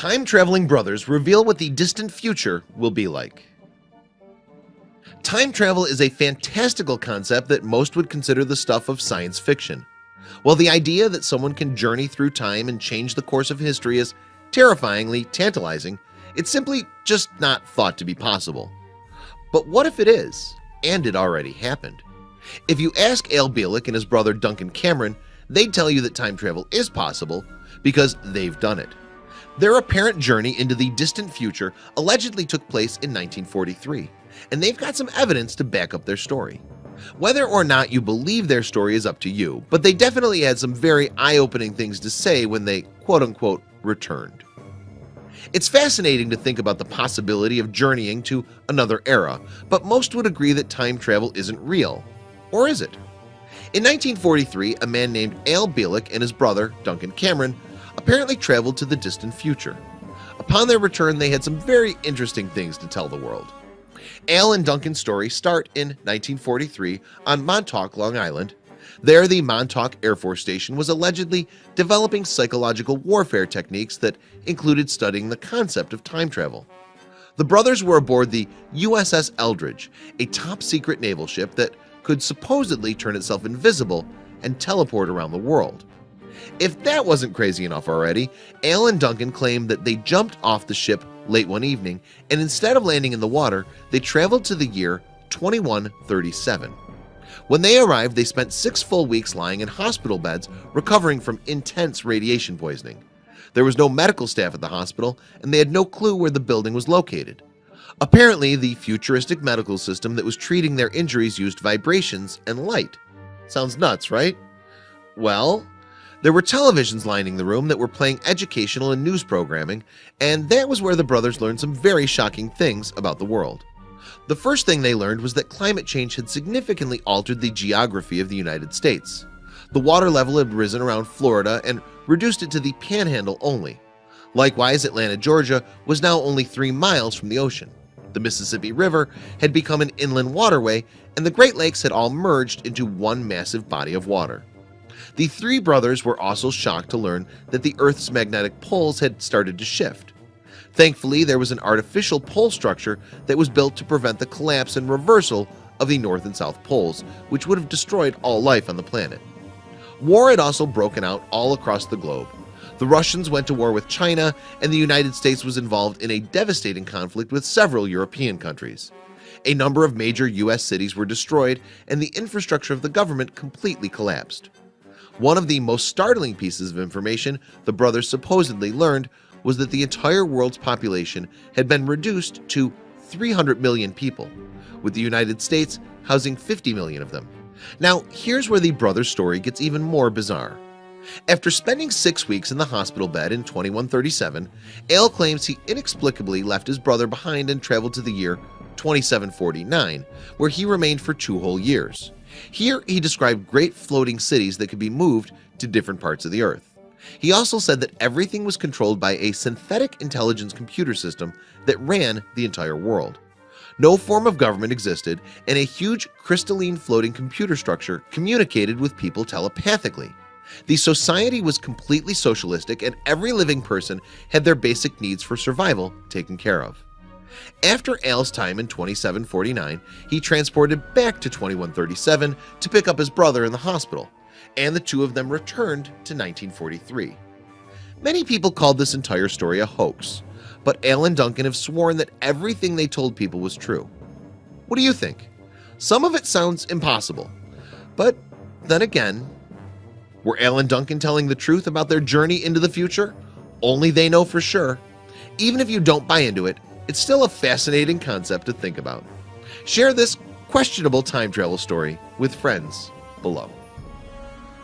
Time-traveling brothers reveal what the distant future will be like. Time travel is a fantastical concept that most would consider the stuff of science fiction. While the idea that someone can journey through time and change the course of history is terrifyingly tantalizing, it's simply just not thought to be possible. But what if it is, and it already happened? If you ask Al Bielek and his brother Duncan Cameron, they'd tell you that time travel is possible because they've done it. Their apparent journey into the distant future allegedly took place in 1943, and they've got some evidence to back up their story. Whether or not you believe their story is up to you, but they definitely had some very eye-opening things to say when they quote-unquote returned. It's fascinating to think about the possibility of journeying to another era, but most would agree that time travel isn't real. Or is it? In 1943, a man named Al Bielek and his brother Duncan Cameron apparently traveled to the distant future. Upon their return, they had some very interesting things to tell the world. Al and Duncan's story start in 1943 on Montauk, Long Island. There, the Montauk Air Force Station was allegedly developing psychological warfare techniques that included studying the concept of time travel. The brothers were aboard the USS Eldridge, a top-secret naval ship that could supposedly turn itself invisible and teleport around the world. If that wasn't crazy enough already, Al and Duncan claimed that they jumped off the ship late one evening, and instead of landing in the water, they traveled to the year 2137. When they arrived, they spent 6 full weeks lying in hospital beds recovering from intense radiation poisoning. There was no medical staff at the hospital, and they had no clue where the building was located. Apparently, the futuristic medical system that was treating their injuries used vibrations and light. Sounds nuts, right? Well, there were televisions lining the room that were playing educational and news programming, and that was where the brothers learned some very shocking things about the world. The first thing they learned was that climate change had significantly altered the geography of the United States. The water level had risen around Florida and reduced it to the panhandle only. Likewise, Atlanta, Georgia was now only 3 miles from the ocean. The Mississippi River had become an inland waterway, and the Great Lakes had all merged into one massive body of water. The 3 brothers were also shocked to learn that the Earth's magnetic poles had started to shift. Thankfully, there was an artificial pole structure that was built to prevent the collapse and reversal of the North and South poles, which would have destroyed all life on the planet. War had also broken out all across the globe. The Russians went to war with China, and the United States was involved in a devastating conflict with several European countries. A number of major US cities were destroyed, and the infrastructure of the government completely collapsed. One of the most startling pieces of information the brothers supposedly learned was that the entire world's population had been reduced to 300 million people, with the United States housing 50 million of them. Now, here's where the brothers' story gets even more bizarre. After spending 6 weeks in the hospital bed in 2137, Al claims he inexplicably left his brother behind and traveled to the year 2749, where he remained for 2 whole years. Here, he described great floating cities that could be moved to different parts of the Earth. He also said that everything was controlled by a synthetic intelligence computer system that ran the entire world. No form of government existed, and a huge crystalline floating computer structure communicated with people telepathically. The society was completely socialistic, and every living person had their basic needs for survival taken care of. After Al's time in 2749, he transported back to 2137 to pick up his brother in the hospital, and the 2 of them returned to 1943. Many people called this entire story a hoax, but Al and Duncan have sworn that everything they told people was true. What do you think? Some of it sounds impossible, but then again, were Al and Duncan telling the truth about their journey into the future? Only they know for sure. Even if you don't buy into it, it's still a fascinating concept to think about. Share this questionable time travel story with friends below.